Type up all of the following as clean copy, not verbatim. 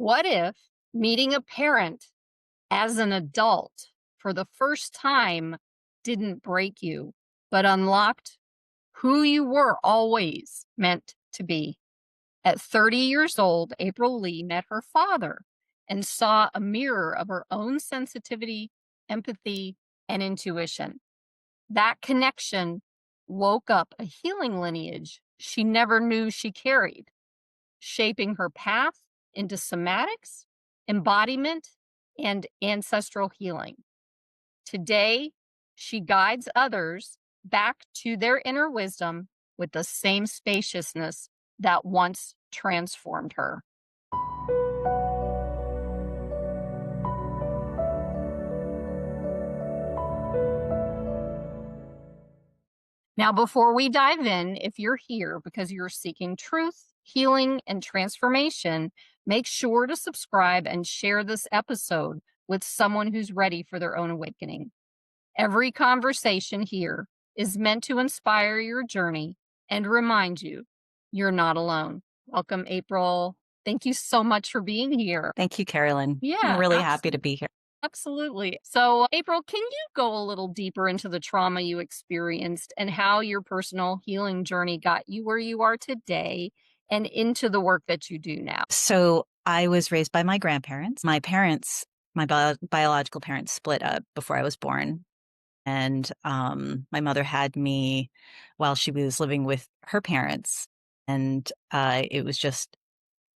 What if meeting a parent as an adult for the first time didn't break you, but unlocked who you were always meant to be? At 30 years old, April Lee met her father and saw a mirror of her own sensitivity, empathy, and intuition. That connection woke up a healing lineage she never knew she carried, shaping her path into somatics, embodiment, and ancestral healing. Today, she guides others back to their inner wisdom with the same spaciousness that once transformed her. Now, before we dive in, if you're here because you're seeking truth, healing, and transformation, make sure to subscribe and share this episode with someone who's ready for their own awakening. Every conversation here is meant to inspire your journey and remind you you're not alone. Welcome, April. Thank you so much for being here. Thank you, Carolyn. Yeah, I'm really happy to be here. absolutely. So, April, can you go a little deeper into the trauma you experienced and how your personal healing journey got you where you are today and into the work that you do now? So I was raised by my grandparents. My parents, my biological parents split up before I was born. And my mother had me while she was living with her parents. And it was just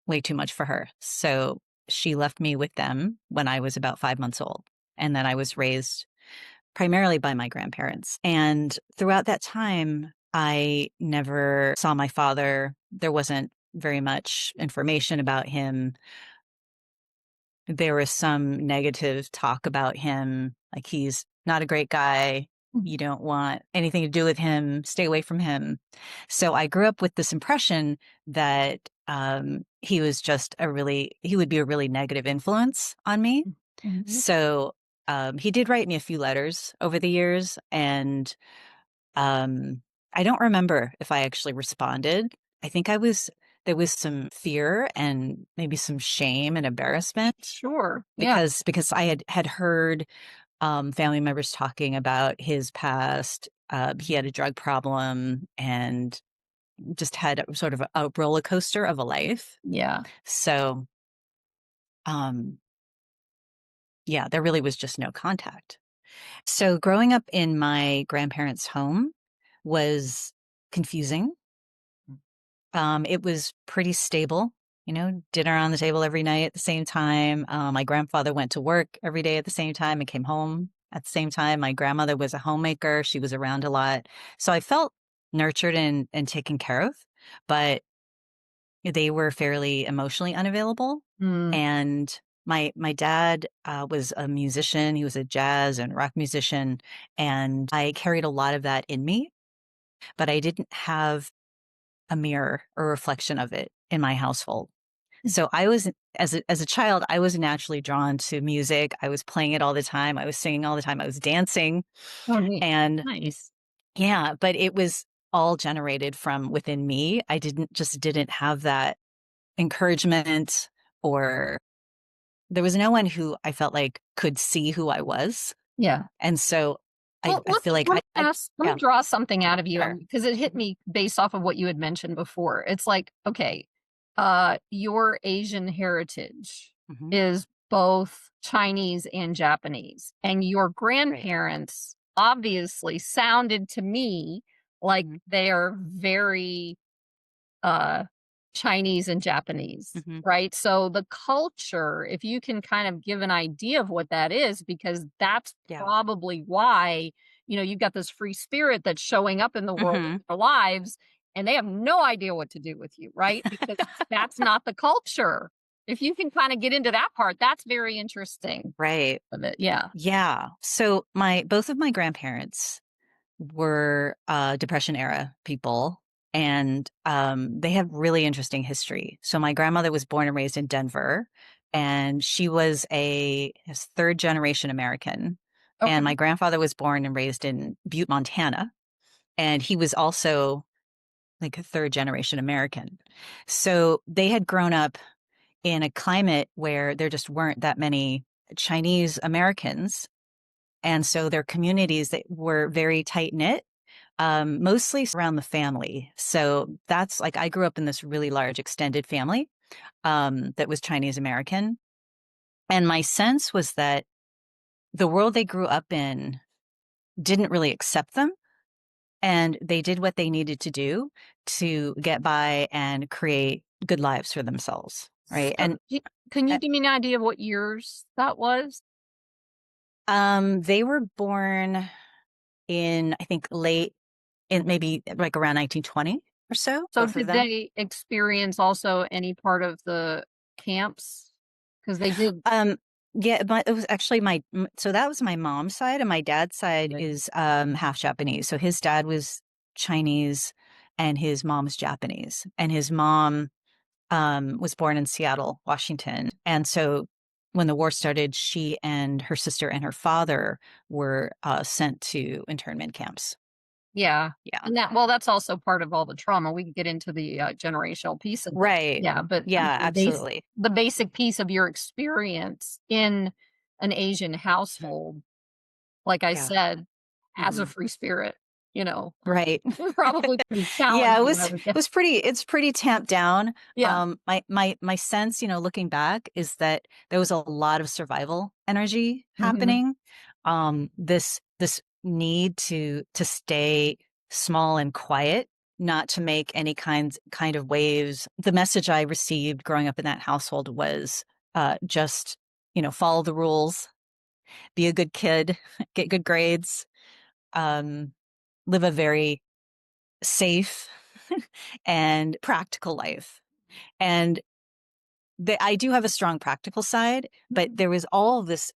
way too much for her. So she left me with them when I was about 5 months old. And then I was raised primarily by my grandparents. And throughout that time, I never saw my father. There wasn't very much information about him. There was some negative talk about him, like he's not a great guy. You don't want anything to do with him. Stay away from him. So I grew up with this impression that he was just he would be a really negative influence on me. Mhm. So he did write me a few letters over the years, and I don't remember if I actually responded. I think there was some fear and maybe some shame and embarrassment Sure. Yeah. because I had heard family members talking about his past. He had a drug problem and just had sort of a roller coaster of a life. Yeah. So, um, yeah, there really was just no contact. So growing up in my grandparents' home was confusing. It was pretty stable, dinner on the table every night at the same time. My grandfather went to work every day at the same time and came home at the same time. My grandmother was a homemaker. She was around a lot. So I felt nurtured and taken care of, but they were fairly emotionally unavailable. Mm. And my dad was a musician. He was a jazz and rock musician. And I carried a lot of that in me, but I didn't have a mirror or reflection of it in my household. So I was, as a child, I was naturally drawn to music. I was playing it all the time. I was singing all the time. I was dancing. Oh, neat. And Nice. yeah, but it was all generated from within me. I didn't have that encouragement, or there was no one who I felt like could see who I was. Yeah. And so Well, I feel like let me yeah, draw something out of you sure. because it hit me based off of what you had mentioned before. It's like, okay, your Asian heritage Hmm. is both Chinese and Japanese, and your Right. grandparents obviously sounded to me like they are very uh, Chinese and Japanese, Hmm. right? So the culture, if you can kind of give an idea of what that is, because that's Yeah. probably why, you've got this free spirit that's showing up in the world in Hmm. their lives, and they have no idea what to do with you, right? Because that's not the culture. If you can kind of get into that part, that's very interesting Right. of it. Yeah. Yeah. So both of my grandparents were Depression era people, and they have really interesting history. So my grandmother was born and raised in Denver, and she was a third generation American. And my Okay. grandfather was born and raised in Butte, Montana, and he was also like a third generation American. So they had grown up in a climate where there just weren't that many Chinese Americans. And so their communities that were very tight knit, mostly around the family. So that's like, I grew up in this really large extended family that was Chinese American. And my sense was that the world they grew up in didn't really accept them. And they did what they needed to do to get by and create good lives for themselves. Right. So, And can you uh, give me an idea of what years that was? they were born in, I think, late in maybe like around 1920 or so, So both of did them. they experience also any part of the camps? Because they did. Um, yeah, but it was actually so that was my mom's side, and my dad's side Right. is half Japanese. So his dad was Chinese and his mom's Japanese. And his mom was born in Seattle, Washington. And so when the war started, she and her sister and her father were sent to internment camps. Yeah. Yeah. And that, well, that's also part of all the trauma. We can get into the generational piece of it. Right. Yeah, but I Yeah, mean, absolutely. the basic piece of your experience in an Asian household, like I Yeah. said, as a Hmm. free spirit, you know, Right. probably pretty Yeah, challenging, I would guess. it's pretty tamped down. Yeah. My sense, looking back is that there was a lot of survival energy Hmm. happening. This need to stay small and quiet, not to make any kind of waves. The message I received growing up in that household was just, follow the rules, be a good kid, get good grades, um, live a very safe and practical life. And I do have a strong practical side, but there was all of this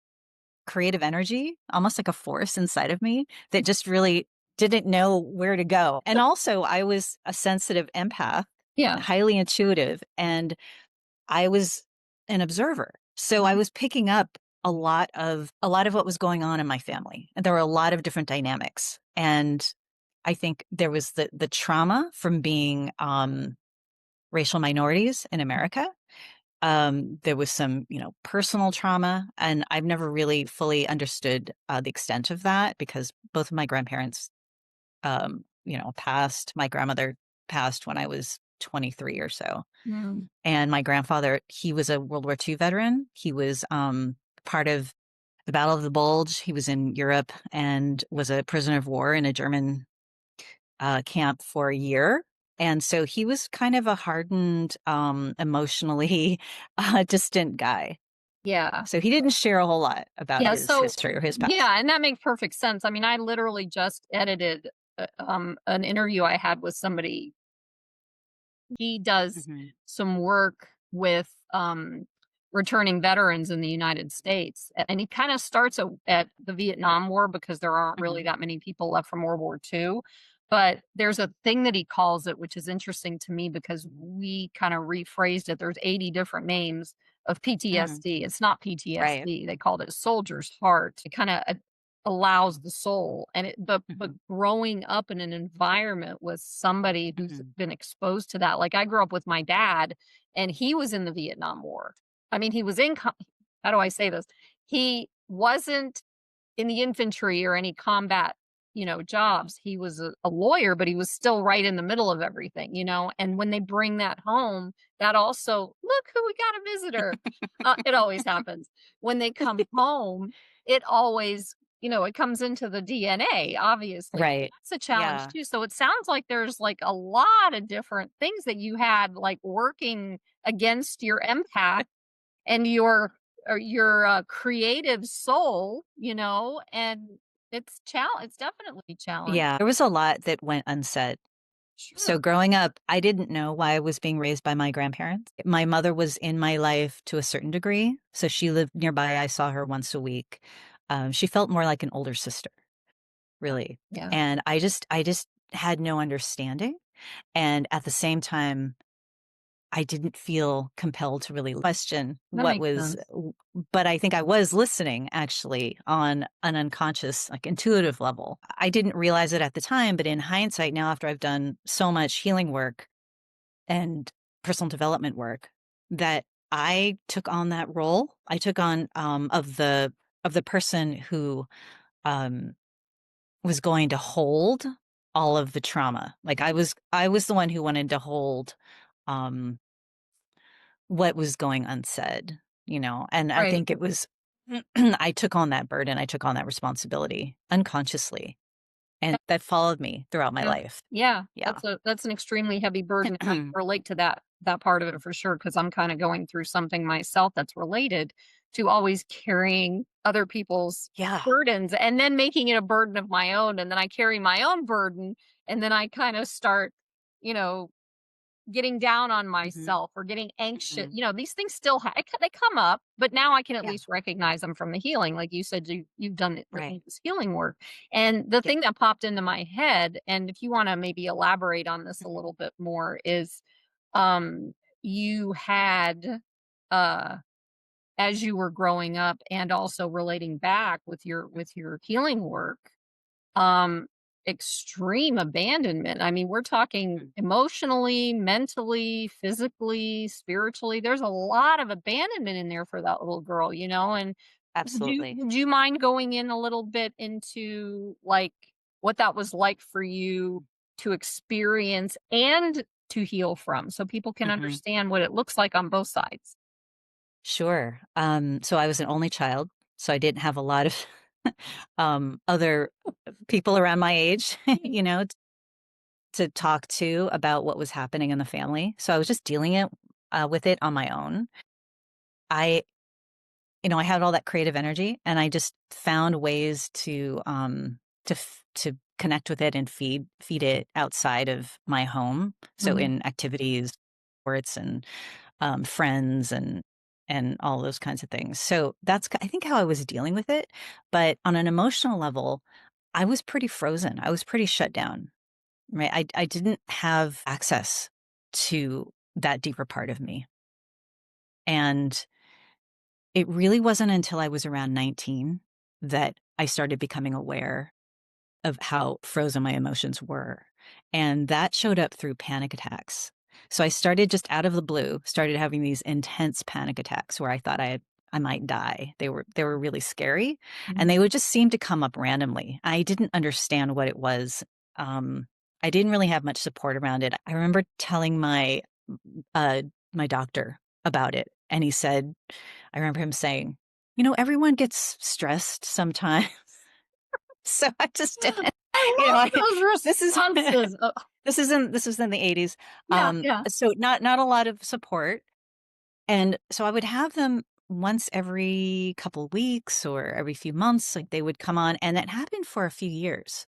creative energy, almost like a force inside of me that just really didn't know where to go. And also, I was a sensitive empath, Yeah. highly intuitive, and I was an observer. So I Mhm. was picking up a lot of what was going on in my family. And there were a lot of different dynamics. And I think there was the trauma from being racial minorities in America. There was some, personal trauma, and I've never really fully understood the extent of that because both of my grandparents, passed. My grandmother passed when I was 23 or so, Mm. and my grandfather, he was a World War II veteran. He was part of the Battle of the Bulge. He was in Europe and was a prisoner of war in a German camp for a year. And so he was kind of a hardened, emotionally distant guy. Yeah. So he didn't share a whole lot about Yeah, his so history or his past. yeah, and that makes perfect sense. I mean, I literally just edited, an interview I had with somebody. He does Hmm. some work with, returning veterans in the United States, and he kinda starts at the Vietnam War because there aren't really Hmm. that many people left from World War II, but there's a thing that he calls it, which is interesting to me because we kinda rephrased it. There's 80 different names of Hmm. PTSD. It's not Right. PTSD. They called it soldier's heart. It kinda allows the soul, and but Hmm. growing up in an environment with somebody who's Hmm. been exposed to that, like I grew up with my dad and he was in the Vietnam War. I mean, he was in how do I say this? He wasn't in the infantry or any combat, jobs. He was a lawyer, but he was still right in the middle of everything, and when they bring that home, that also, look who we got a visitor. It always happens when they come home. It always, it comes into the DNA, obviously. Right. That's a challenge Yeah. too. So it sounds like there's like a lot of different things that you had like working against your empath and your creative soul, and it's definitely challenge. Yeah. There was a lot that went unsaid. So Sure. growing up, I didn't know why I was being raised by my grandparents. My mother was in my life to a certain degree. So she lived nearby. I saw her once a week. She felt more like an older sister, really. Yeah, And I just had no understanding. And at the same time, I didn't feel compelled to really question that what makes was, sense. but I think I was listening actually on an unconscious, like intuitive level. I didn't realize it at the time, but in hindsight, now after I've done so much healing work and personal development work, that I took on that role. I took on, of the person who, um, was going to hold all of the trauma. Like, I was the one who wanted to hold, um, what was going unsaid, you know? And I Right. think it was I took on that burden, I took on that responsibility unconsciously, and that followed me throughout my Yeah. life. Yeah, Yeah. that's an extremely heavy burden. I can relate to that part of it for sure, because 'cause I'm kinda going through something myself that's related to always carrying other people's Yeah. burdens and then making it a burden of my own, and then I carry my own burden, and then I kinda start, you know, getting down on Mhm, myself or getting anxious, mhm. these things still they come up, but now I can at Yeah, least recognize them from the healing. Like you said, you've done it, right. this healing work. And the Yep. thing that popped into my head, and if you want to maybe elaborate on this a Mhm, little bit more, is um you had uh as you were growing up and also relating back with your healing work, um, extreme abandonment. I mean, we're talking mhm. emotionally, mentally, physically, spiritually. There's a lot of abandonment in there for that little girl, and Absolutely. would you mind going in a little bit into like what that was like for you to experience and to heal from so people can Mhm. understand what it looks like on both sides? Sure. So I was an only child, so I didn't have a lot of, other people around my age, Mm, you know, to talk to about what was happening in the family. So I was just dealing with it on my own. I, I had all that creative energy, and I just found ways to connect with it and feed it outside of my home. So mm, in activities, sports, and friends, and all those kinds of things. So I think how I was dealing with it. But on an emotional level, I was pretty frozen. I was pretty shut down. Right. I didn't have access to that deeper part of me. And it really wasn't until I was around 19 that I started becoming aware of how frozen my emotions were, and that showed up through panic attacks. So I started just out of the blue, started having these intense panic attacks where I thought I might die. They were really scary, and mm. they would just seem to come up randomly. I didn't understand what it was. Um, I didn't really have much support around it. I remember telling uh, my doctor about it, and he said, I remember him saying, everyone gets stressed sometimes. So I just didn't, I you know, love I those this is responses. this was in the '80s. Yeah, yeah. So not a lot of support. And so I would have them once every couple weeks or every few months, like they would come on, and that happened for a few years.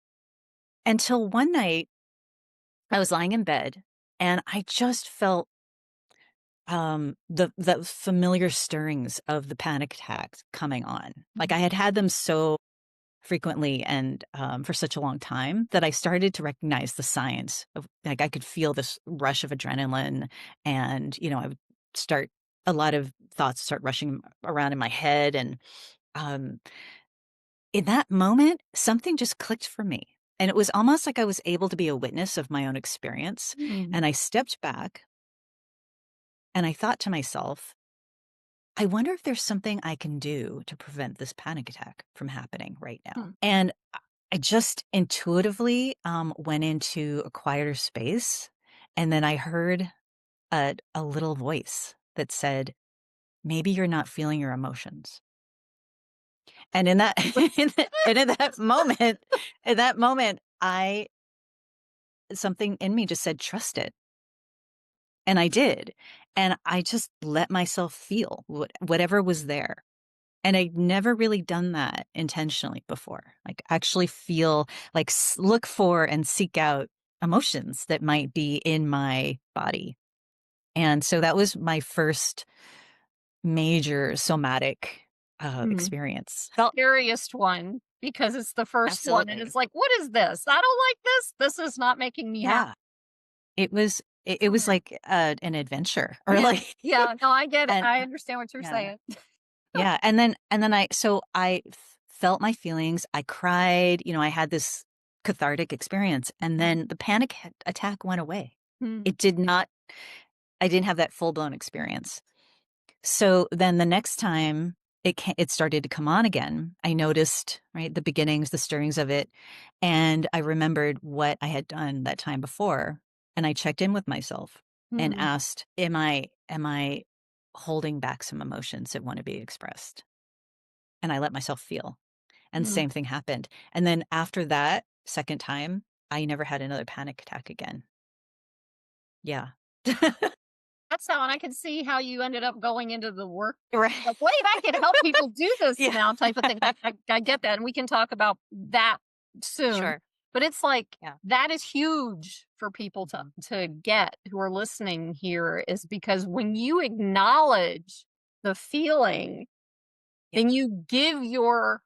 Until one night I was lying in bed, and I just felt the familiar stirrings of the panic attacks coming on. Like I had them so frequently and for such a long time that I started to recognize the science of, like, I could feel this rush of adrenaline, and I would start a lot of thoughts start rushing around in my head, and um, in that moment, something just clicked for me, and it was almost like I was able to be a witness of my own experience. Mm, And I stepped back, and I thought to myself, I wonder if there's something I can do to prevent this panic attack from happening right now. mm. And I just intuitively went into a quieter space. And then I heard a little voice that said, maybe you're not feeling your emotions. And in that, in that moment, something in me just said, trust it. And I did. And I just let myself feel whatever was there. And I'd never really done that intentionally before. Like, actually feel, like, look for and seek out emotions that might be in my body. And so that was my first major somatic Mm. experience. The Felt scariest one because it's the first one, and absolutely. it's like, "What is this? I don't like this. This is not making me happy." Yeah. It was like an adventure, or Yeah, like, yeah, no, I get it. and I understand what you're yeah. saying. Yeah, and then I felt my feelings, I cried, I had this cathartic experience, and then the attack went away. Mm, It did not I didn't have that full-blown experience. So then the next time it started to come on again, I noticed, right, the beginnings, the stirrings of it, and I remembered what I had done that time before, and I checked in with myself and Mm, asked, "Am I holding back some emotions that want to be expressed?" And I let myself feel, and the mm. same thing happened. And then after that second time, I never had another panic attack again. Yeah. That's how, and I can see how you ended up going into the work, Right. like, "Wait, I can help people do this Yeah. now," type of thing. I get that, and we can talk about that soon, Sure. but it's like, Yeah. that is huge for people to Mhm. get who are listening here, is because when you acknowledge the feeling, Yeah. then you give your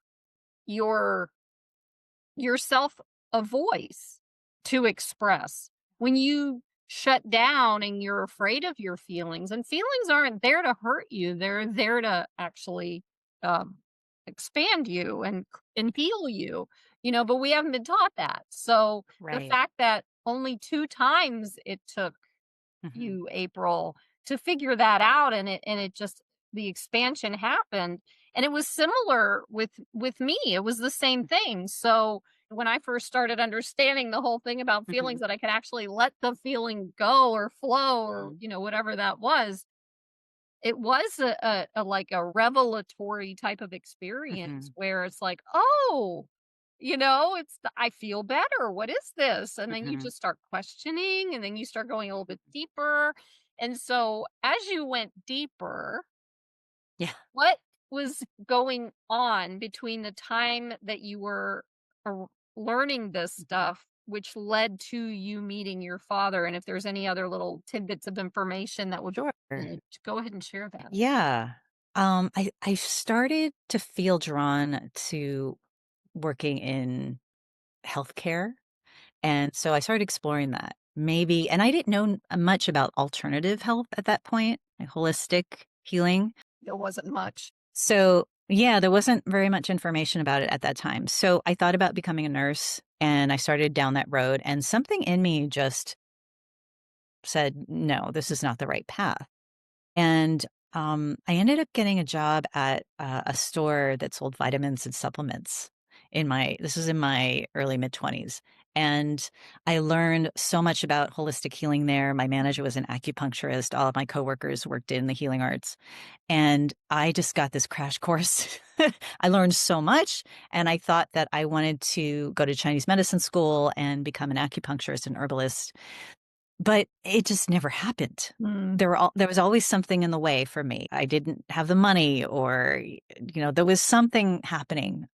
yourself a voice to express. When you shut down and you're afraid of your feelings, and feelings aren't there to hurt you, they're there to actually um, expand you and heal you, but we haven't been taught that. So the Right. fact that only 2 times it took Mhm. you, April, to figure that out, and it just, the expansion happened, and it was similar with me. It was the same thing. So when I first started understanding the whole thing about feelings, Mhm. that I could actually let the feeling go or flow, or Mhm. whatever that was, it was like a revelatory type of experience Mhm. where it's like, "Oh, I feel better. What is this?" And then you Mhm. just start questioning, and then you start going a little bit deeper. And so as you went deeper, Yeah. what was going on between the time that you were learning this Mhm. stuff, which led to you meeting your father? And if there's any other little tidbits of information that would, Sure. go ahead and share that. Yeah. I started to feel drawn to working in healthcare, and so I started exploring that. Maybe and I didn't know much about alternative health at that point, like holistic healing. There wasn't much. So, yeah, there wasn't very much information about it at that time. So, I thought about becoming a nurse, and I started down that road, and something in me just said, "No, this is not the right path." And, I ended up getting a job at a store that sold vitamins and supplements this was in my early mid-20s, and I learned so much about holistic healing there. My manager was an acupuncturist, all of my coworkers worked in the healing arts, and I just got this crash course. I learned so much, and I thought that I wanted to go to Chinese medicine school and become an acupuncturist and herbalist, but it just never happened. Mm, There was always something in the way for me. I didn't have the money or, there was something happening,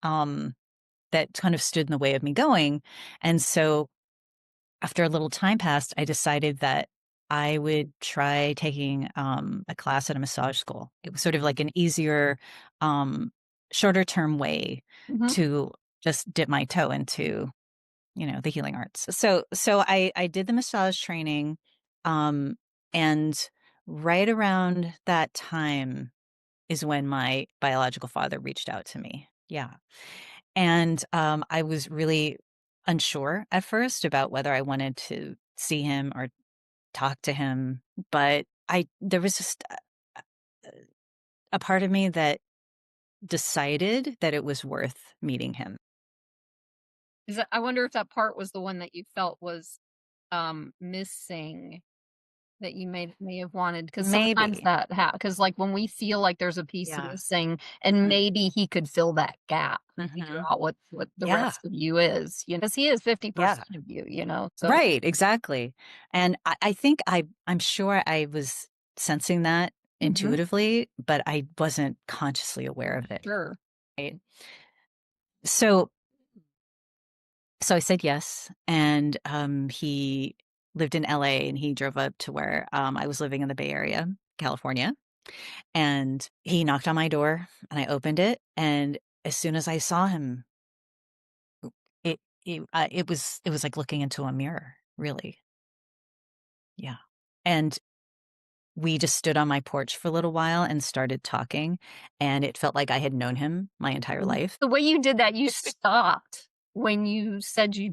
that kind of stood in the way of me going, and so after a little time passed, I decided that I would try taking, a class at a massage school. It was sort of like an easier, um, shorter term way mhm. to just dip my toe into, the healing arts. So I did the massage training, um, and right around that time is when my biological father reached out to me. Yeah. And, I was really unsure at first about whether I wanted to see him or talk to him, but I there was just a part of me that decided that it was worth meeting him. I wonder if that part was the one that you felt was missing, that you may have wanted, because sometimes Maybe. that because, like, when we feel like there's a piece Yeah. missing, and Mhm. maybe he could fill that gap and figure Mhm. out what the Yeah. rest of you is, because he is Yeah. 50% of you, so. Right, exactly. And I think I'm sure I was sensing that Mhm. intuitively, but I wasn't consciously aware of it, Sure. right? So So I said yes, and, he lived in LA, and he drove up to where, I was living in the Bay Area, California, and he knocked on my door, and I opened it, and as soon as I saw him, it was like looking into a mirror, really. Yeah. And we just stood on my porch for a little while and started talking, and it felt like I had known him my entire Mhm. life. The way you did that, you stopped when you said you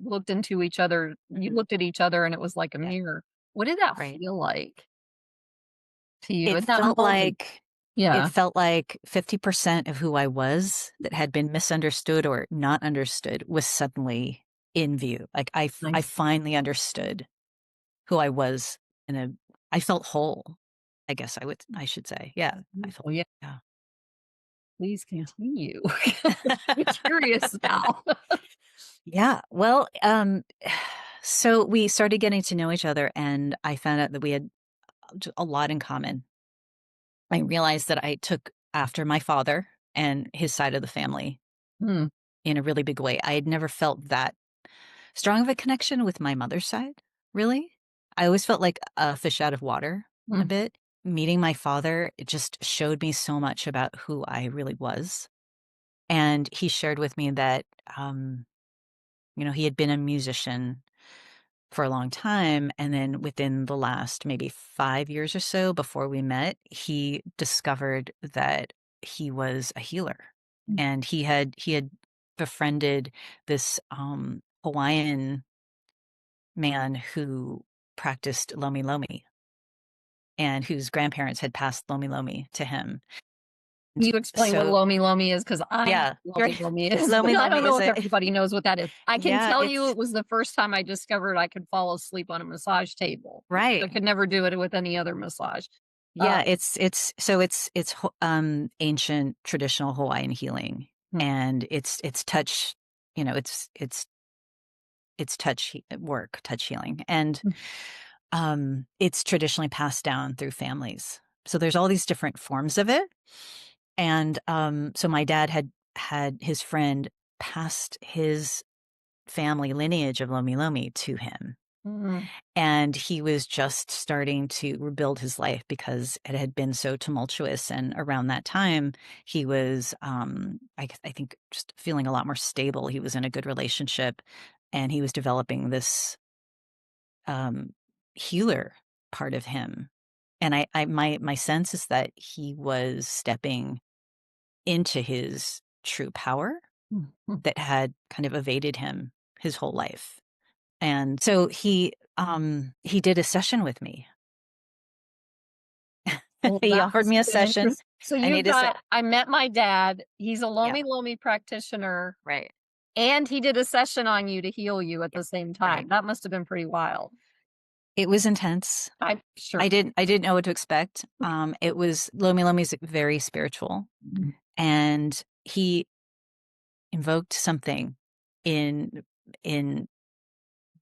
looked into each other, you Mhm. looked at each other, and it was like a Yeah, mirror. What did that right. feel like? to you It in that felt moment. like it Yeah. felt like 50% of who I was that had been misunderstood or not understood was suddenly in view. Like I Nice. finally understood who I was in a I felt whole, I should say. Yeah, I felt Oh, yeah. yeah. Please continue. Yeah. I'm curious now. Yeah. Well, so we started getting to know each other and I found out that we had a lot in common. I realized that I took after my father and his side of the family Hmm. in a really big way. I had never felt that strong of a connection with my mother's side, really. I always felt like a fish out of water a Hmm. bit. Meeting my father, it just showed me so much about who I really was. And he shared with me that, he had been a musician for a long time. And then within the last maybe 5 years or so before we met, he discovered that he was a healer. And he had befriended this Hawaiian man who practiced Lomi Lomi and whose grandparents had passed Lomi Lomi to him. Can And you explain what so Lomi Lomi is? Because I know yeah, what Lomi Lomi is, Lomi but I don't Lomi know is if a everybody knows what that is. I can yeah, tell you it's it was the first time I discovered I could fall asleep on a massage table. I right. could never do it with any other massage. Yeah, Um, it's ancient traditional Hawaiian healing, hmm, and it's touch, it's work, touch healing, and hmm, it's traditionally passed down through families. So there's all these different forms of it, and so my dad had his friend passed his family lineage of Lomi Lomi to him. hmm, And he was just starting to rebuild his life because it had been so tumultuous. And around that time, he was, I think, just feeling a lot more stable. He was in a good relationship and he was developing this um, healer part of him. And my sense is that he was stepping into his true power hmm, hmm. that had kind of evaded him his whole life. And so he did a session with me. Well, He that offered must me a have been session. interesting. So I you need to say, got I met my dad. He's a yeah, Lomi Lomi practitioner, right. and he did a session on you to heal you at Yeah, the same right. time. That must have been pretty wild. It was intense. I'm sure. I didn't know what to expect. It was Lomi Lomi's very spiritual, Mhm. and he invoked something in in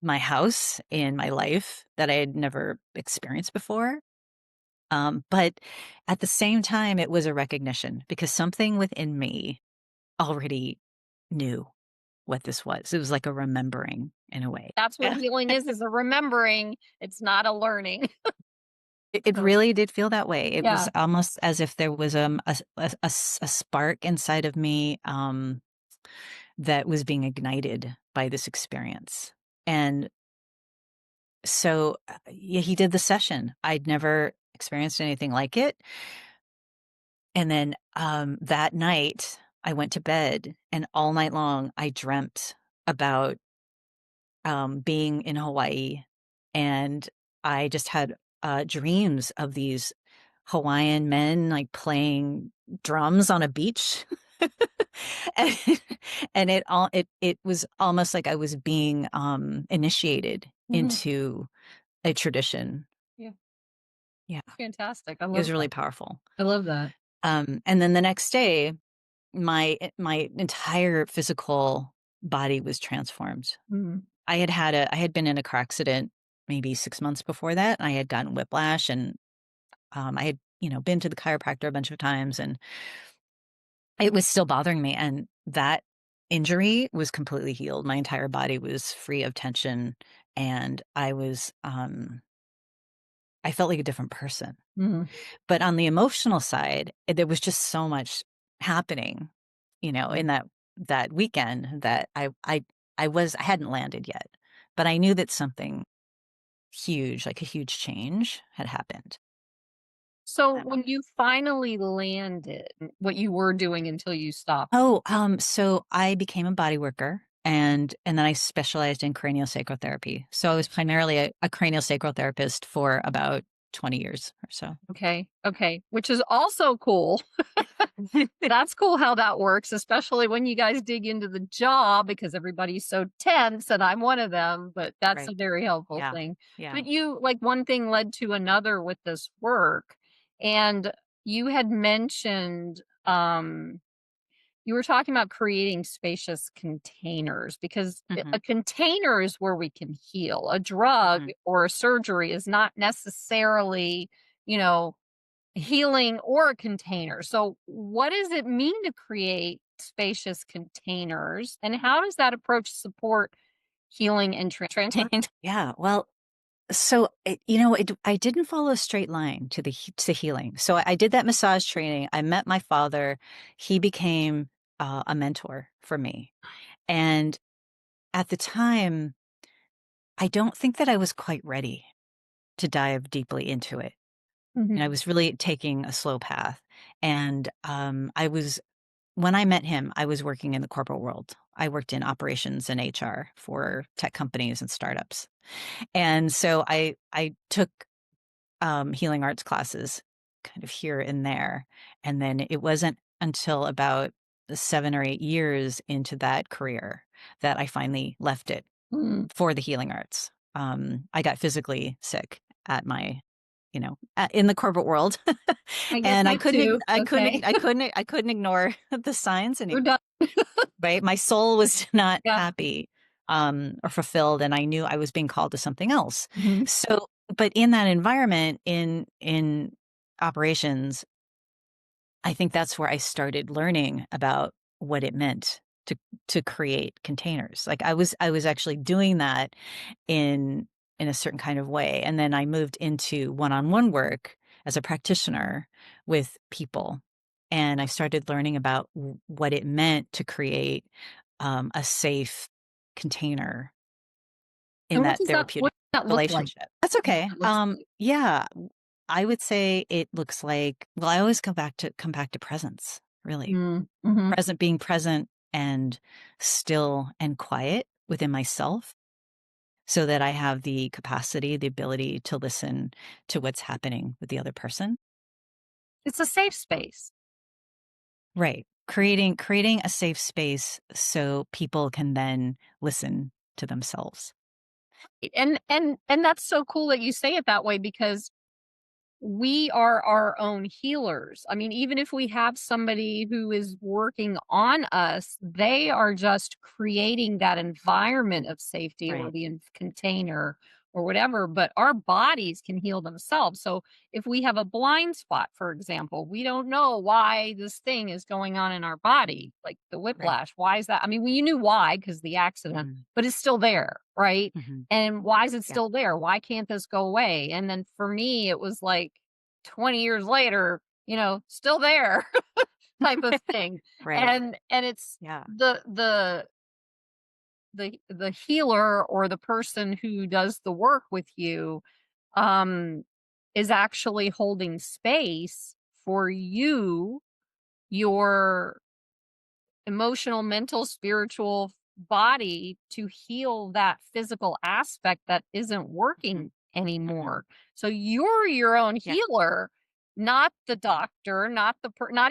my house, in my life that I had never experienced before. But at the same time, it was a recognition because something within me already knew what this was. It was like a remembering in a way. That's what Yeah. healing is a remembering. It's not a learning. It So, really did feel that way. It was yeah. almost as if there was a spark inside of me that was being ignited by this experience. And so, yeah, he did the session. I'd never experienced anything like it. And then that night, I went to bed, and all night long, I dreamt about being in Hawaii, and I just had dreams of these Hawaiian men like playing drums on a beach. and, and it was almost like I was being initiated Mhm. into a tradition. Yeah. Yeah, Fantastic. I it was love really that. powerful. I love that. And then the next day, my entire physical body was transformed. Mhm. I had been in a car accident maybe 6 months before that. I had gotten whiplash and, I had, been to the chiropractor a bunch of times and it was still bothering me, and that injury was completely healed. My entire body was free of tension, and I felt like a different person. Mhm. But on the emotional side, there was just so much happening, in that weekend that I hadn't landed yet, but I knew that something huge, like a huge change had happened. So when you finally landed, what you were doing until you stopped. So I became a body worker and then I specialized in craniosacral therapy. So I was primarily a craniosacral therapist for about 20 years or so. Okay. Okay. Which is also cool. That's cool how that works, especially when you guys dig into the job because everybody's so tense and I'm one of them, but that's a Right. very helpful Yeah. thing. Yeah. But you like one thing led to another with this work. And you had mentioned you were talking about creating spacious containers because Mhm. a container is where we can heal. A drug Mhm. or a surgery is not necessarily, you know, healing or a container. So, what does it mean to create spacious containers, and how does that approach support healing and transformation? Yeah. Well, so I didn't follow a straight line to to healing. So I did that massage training. I met my father. He became a mentor for me. And at the time, I don't think that I was quite ready to dive deeply into it. I Mhm. was really taking a slow path. And when I met him, I was working in the corporate world. I worked in operations and HR for tech companies and startups. And so I took healing arts classes kind of here and there. And then it wasn't until about 7 or 8 years into that career that I finally left it Mm, for the healing arts. I got physically sick at in the corporate world, I get and that too. Okay. I couldn't ignore the signs We're anymore. done. Right, my soul was not Yeah. happy or fulfilled, and I knew I was being called to something else. Mhm. So, but in that environment, in operations, I think that's where I started learning about what it meant to create containers. Like I was actually doing that in in a certain kind of way. And then I moved into one-on-one work as a practitioner with people. And I started learning about what it meant to create a safe container in And that what therapeutic does that look like? relationship. That's What okay. that looks like? Yeah, I would say it looks like, well, I always come back to presence, really. Mm, mhm. Being present and still and quiet within myself so that I have the capacity, the ability to listen to what's happening with the other person. It's a safe space. Right. Creating a safe space so people can then listen to themselves. And that's so cool that you say it that way because we are our own healers. I mean, even if we have somebody who is working on us, they are just creating that environment of safety or Right. the container or whatever, but our bodies can heal themselves. So if we have a blind spot, for example, we don't know why this thing is going on in our body, like the Right. whiplash. Why is that? I mean, we knew why because the accident, Mhm. but it's still there, right? Mhm. And why is it Yeah. still there? Why can't this go away? And then for me, it was like 20 years later, still there type of thing. Right. And it's Yeah. the healer or the person who does the work with you um is actually holding space for you, your emotional, mental, spiritual body to heal that physical aspect that isn't Mhm. working Mhm. anymore. So you're your own Yeah. healer, not the doctor, not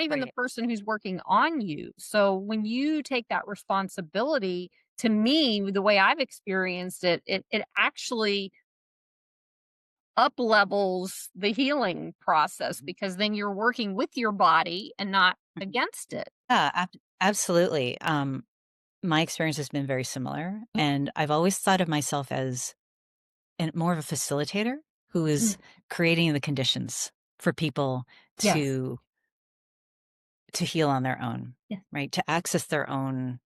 even the Right. person who's working on you. So when you take that responsibility, to me, the way I've experienced it, it actually up levels the healing process Mhm. because then you're working with your body and not Mhm. against it. Yeah, absolutely. My experience has been very similar, and I've always thought of myself as more of a facilitator who is Mhm. creating the conditions for people Yes. to heal on their own, Yes. right? To access their own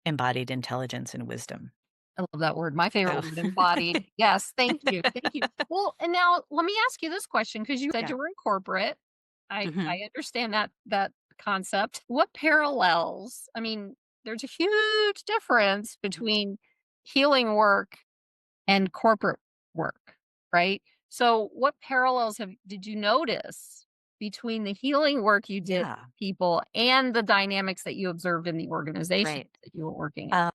embodied intelligence and wisdom. I love that word. My favorite So, word, embodied. Yes, thank you, thank you. Well, and now let me ask you this question because you said yeah. you were in corporate. I Hmm. understand that concept. What parallels? I mean, there's a huge difference between healing work and corporate work, right? So, what parallels have did you notice between the healing work you did Yeah. with people and the dynamics that you observed in the organizations Right. that you were working at? Uh,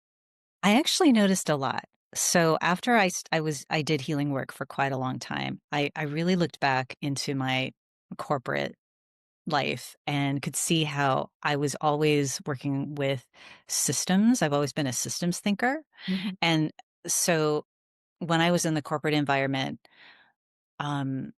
I actually noticed a lot. So after I did healing work for quite a long time. I really looked back into my corporate life and could see how I was always working with systems. I've always been a systems thinker. Mhm. And so when I was in the corporate environment, um,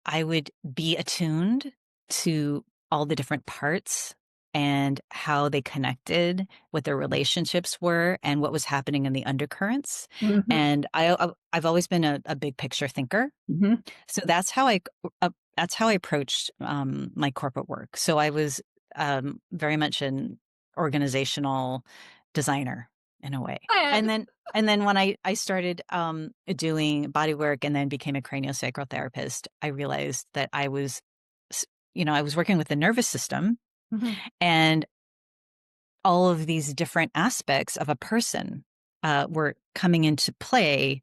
I would be attuned to all the different parts and how they connected, what their relationships were, and what was happening in the undercurrents. Mhm. And I've always been a big picture thinker, Mhm. so that's how I approached my corporate work. So I was very much an organizational designer in a way. And And then when I started doing body work and then became a craniosacral therapist, I realized that I was working with the nervous system Mhm. and all of these different aspects of a person were coming into play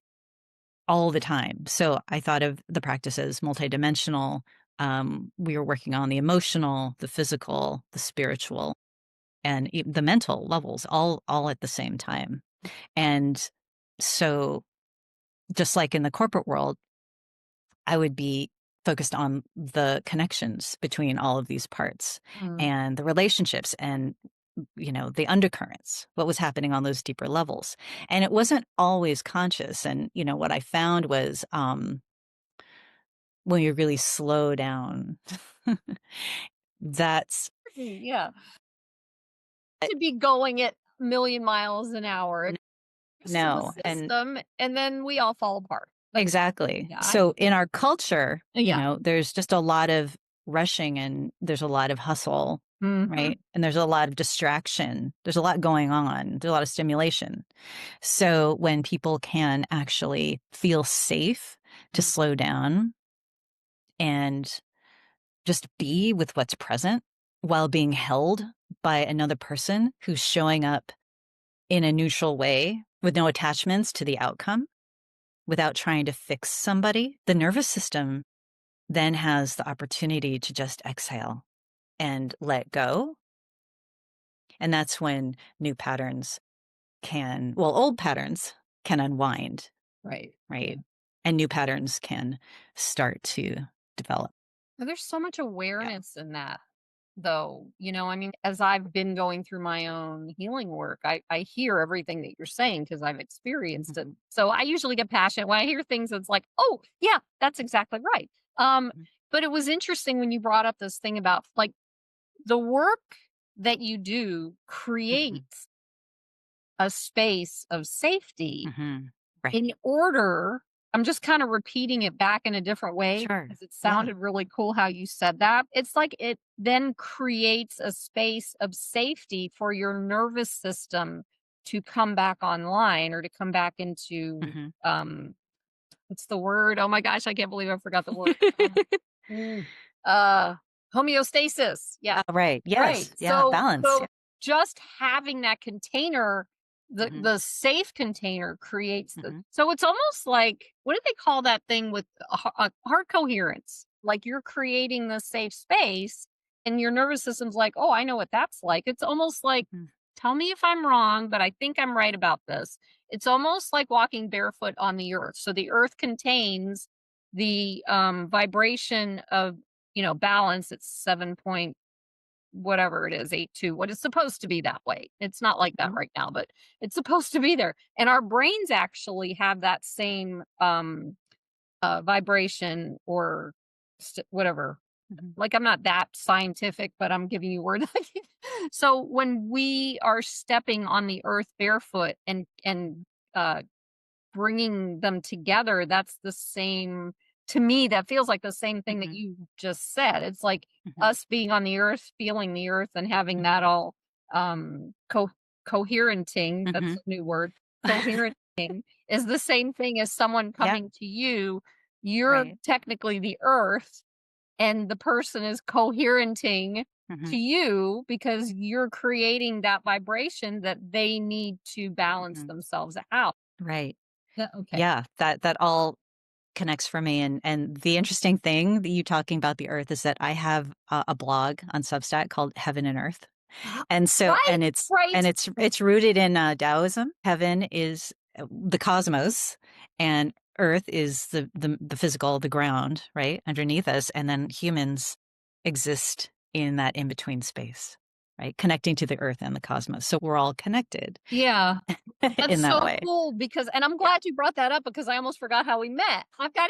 all the time. So I thought of the practice as multidimensional. We were working on the emotional, the physical, the spiritual, and the mental levels all at the same time. And so just like in the corporate world, I would be focused on the connections between all of these parts Mm. and the relationships and the undercurrents, what was happening on those deeper levels. And it wasn't always conscious. And what I found was when you really slow down, that's Yeah. To be going at a million miles an hour. n- It's just the no. And system, and then we all fall apart. Like, exactly. yeah, So in our culture, yeah. there's just a lot of rushing and there's a lot of hustle, Mhm. right? And there's a lot of distraction. There's a lot going on. There's a lot of stimulation. So when people can actually feel safe to Mm. slow down and just be with what's present while being held by another person who's showing up in a neutral way with no attachments to the outcome without trying to fix somebody, the nervous system then has the opportunity to just exhale and let go. And that's when new patterns old patterns can unwind, Right. Yeah. right? And new patterns can start to develop. And there's so much Yeah. awareness in that, though. As I've been going through my own healing work, I hear everything that you're saying because I've experienced it. Mhm, So I usually get passionate when I hear things that's like, oh, yeah, that's exactly right. Um, mhm, but it was interesting when you brought up this thing about like the work that you do mhm, creates a space of safety mhm. Right. in order. I'm just kind of repeating it back in a different way Sure. because it Yeah. sounded really cool how you said that. It's like it then creates a space of safety for your nervous system to come back online or to come back into Mhm. what's the word? Oh my gosh, I can't believe I forgot the word. Mm, uh homeostasis. Yeah. Right. Right. Yes. Yeah. So Balance. Yeah. so just having that container, Mhm, the safe container creates the, mhm, so it's almost like, what do they call that thing with heart coherence? Like you're creating the safe space and your nervous system's like, "Oh, I know what that's like." It's almost like, mhm, tell me if I'm wrong, but I think I'm right about this. It's almost like walking barefoot on the earth. So the earth contains the vibration of, balance. It's 7 point whatever it is, 8.2, what is supposed to be that way. It's not like that mhm, right now, but it's supposed to be there. And our brains actually have that same vibration or whatever. mhm, Like, I'm not that scientific, but I'm giving you words. So when we are stepping on the earth barefoot and uh, bringing them together, that's the same, to me, that feels like the same thing that mhm, you just said. It's like mhm, us being on the earth, feeling the earth, and having mhm, that all, um, co coherenting, that's mhm. a new word, coherenting is the same thing as someone Yeah. coming to you. You're Right. technically the earth, and the person is coherenting Mhm, to you because you're creating that vibration that they need to balance mhm. themselves out. Right. Yeah, okay. Yeah. That all connects for me. And the interesting thing that you talking about the earth is that I have a blog on Substack called Heaven and Earth. And so Right, and it's right. and it's rooted in Taoism. Heaven is the cosmos, and Earth is the physical, the ground, right, underneath us, and then humans exist in that in between space, right, connecting to the Earth and the cosmos. So we're all connected Yeah. That's in that so way. cool because and I'm Yeah. glad you brought that up because I almost forgot how we met. I've got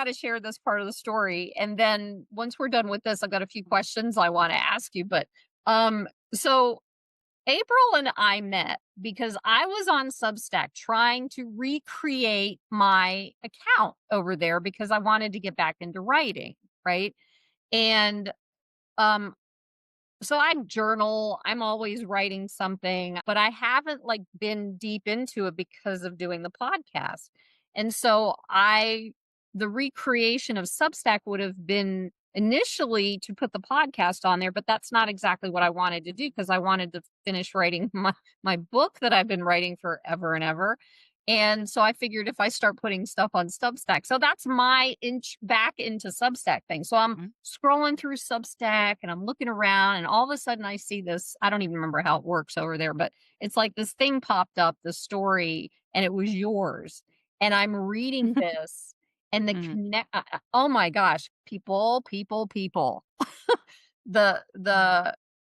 to share this part of the story and then once we're done with this I've got a few questions I want to ask you but so April and I met because I was on Substack trying to recreate my account over there because I wanted to get back into writing, right? And um so I journal, I'm always writing something, but I haven't like been deep into it because of doing the podcast. And so the recreation of Substack would have been initially to put the podcast on there, but that's not exactly what I wanted to do because I wanted to finish writing my book that I've been writing forever and ever. And so I figured if I start putting stuff on Substack, so that's my inch back into Substack thing. So I'm Mhm. scrolling through Substack and I'm looking around and all of a sudden I see this. I don't even remember how it works over there, but it's like this thing popped up, the story, and it was yours. And I'm reading this and the Mm, connect oh my gosh, people. The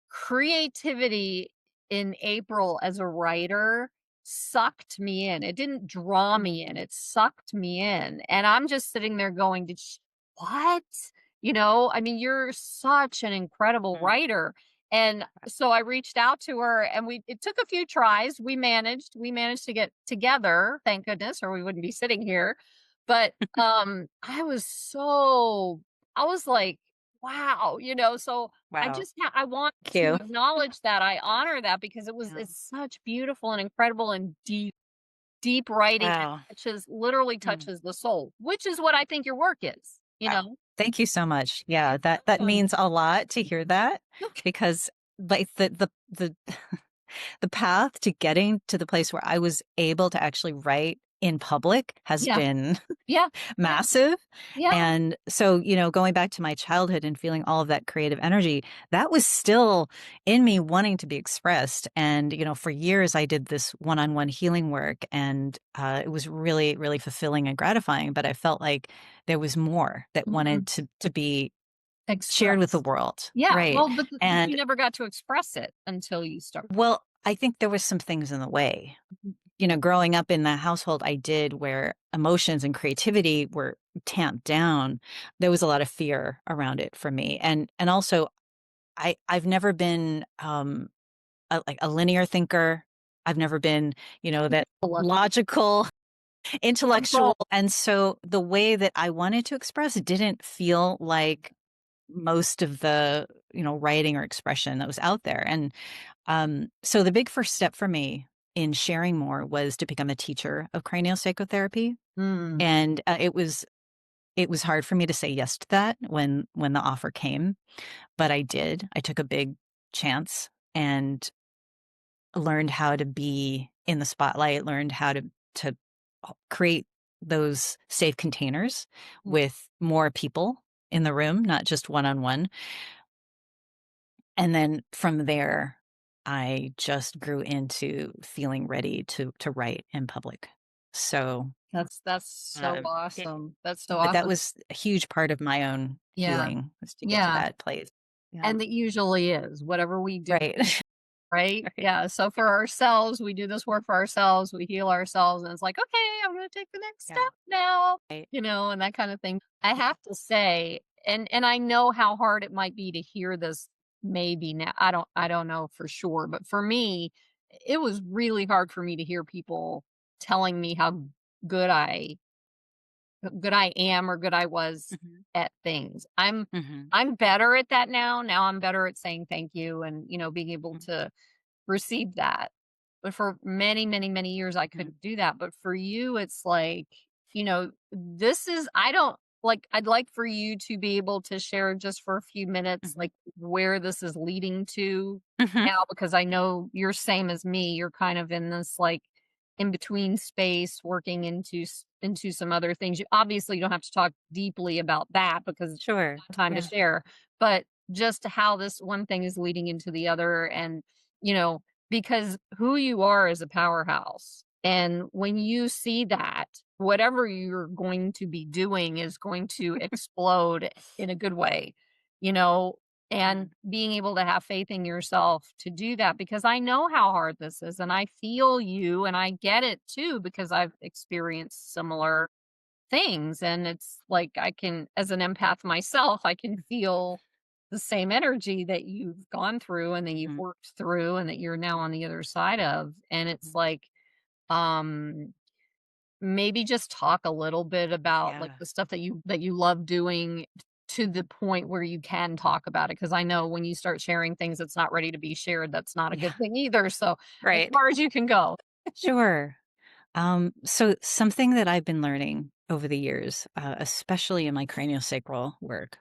creativity in April as a writer sucked me in. It didn't draw me in, mm, it sucked me in. And I'm just sitting there going, Did sh what? You know, I mean, you're such an incredible mm. writer. And so I reached out to her and it took a few tries. We managed to get together, thank goodness, or we wouldn't be sitting here. But I was like, wow, so Wow. I want Thank to you. acknowledge that, I honor that because Yeah. it's such beautiful and incredible and deep writing that Wow. literally Mm. touches the soul, which is what I think your work is, you Wow. know? Thank you so much. Yeah, that Um, means a lot to hear that okay. because like the the path to getting to the place where I was able to actually write in public has Yeah, been yeah, yeah, massive. yeah, And so, going back to my childhood and feeling all of that creative energy, that was still in me wanting to be expressed. And, for years I did this one-on-one healing work and it was really, really fulfilling and gratifying. But I felt like there was more that mhm, wanted to be shared with the express. world. Yeah, Right. well, but you And never got to express it until you start. well, I think there was some things in the way. Growing up in the household I did where emotions and creativity were tamped down, there was a lot of fear around it for me. And also I've never been like a linear thinker. I've never been, that logical, intellectual. And so the way that I wanted to express didn't feel like most of the, writing or expression that was out there. And so the big first step for me in sharing more was to become a teacher of craniosacotherapy. Mm, And it was hard for me to say yes to that when the offer came, but I did. I took a big chance and learned how to be in the spotlight, learned how to create those safe containers mm, with more people in the room, not just one on one. And then from there, I just grew into feeling ready to write in public. So, that's so it, awesome. That's so but that awesome. was a huge part of my own Yeah, healing was to get to yeah, that place. Yeah. and it usually is, whatever we do. Right. Right? Right. Yeah, so for ourselves, we do this work for ourselves, we heal ourselves, and it's like, "Okay, I'm gonna take the next Yeah. step now," Right. and that kind of thing. I have to say, and I know how hard it might be to hear this maybe now, I don't know for sure, but for me, it was really hard for me to hear people telling me how good I good I am or good I was Mhm. at things. Mhm. I'm better at that now. Now I'm better at saying thank you and, being able Mhm. to received that. But for many, many, many years, I Mhm. couldn't do that. But for you, it's like, this is, I don't like, I'd like for you to be able to share just for a few minutes, Mhm. like where this is leading to Mhm. now, because I know you're same as me. You're kind of in this like in between space, working into some other things. You obviously don't have to talk deeply about that because it's Sure. not time to Yeah. share, but just how this one thing is leading into the other and you know, because who you are is a powerhouse. And when you see that, whatever you're going to be doing is going to explode in a good way, you know, and being able to have faith in yourself to do that because I know how hard this is and I feel you and I get it too because I've experienced similar things. And it's like I can, as an empath myself, I can feel the same energy that you've gone through and that you've Mhm, worked through and that you're now on the other side of. And it's mhm. like, um, maybe just talk a little bit about, like, Yeah, the stuff that you love doing to the point where you can talk about it. Because I know when you start sharing things that's not ready to be shared, that's not a yeah, good thing either, so as right. far as you can go. Sure. So something that I've been learning over the years, especially in my craniosacral work,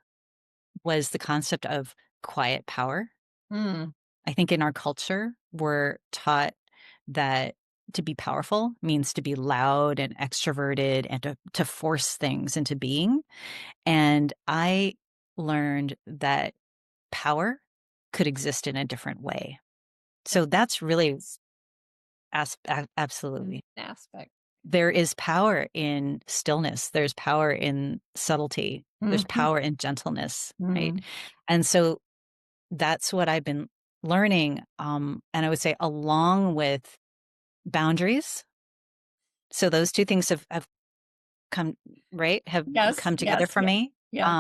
was the concept of quiet power. Mm, I think in our culture, we're taught that to be powerful means to be loud and extroverted and to force things into being. And I learned that power could exist in a different way. that So that's really is an absolutely. aspect. There is power in stillness. There's power in subtlety. There's Mhm, power in gentleness, right? mhm. And so that's what I've been learning. And I would say along with boundaries. So those two things have come, right? Have Yes, come together yes, for yes, me. yes.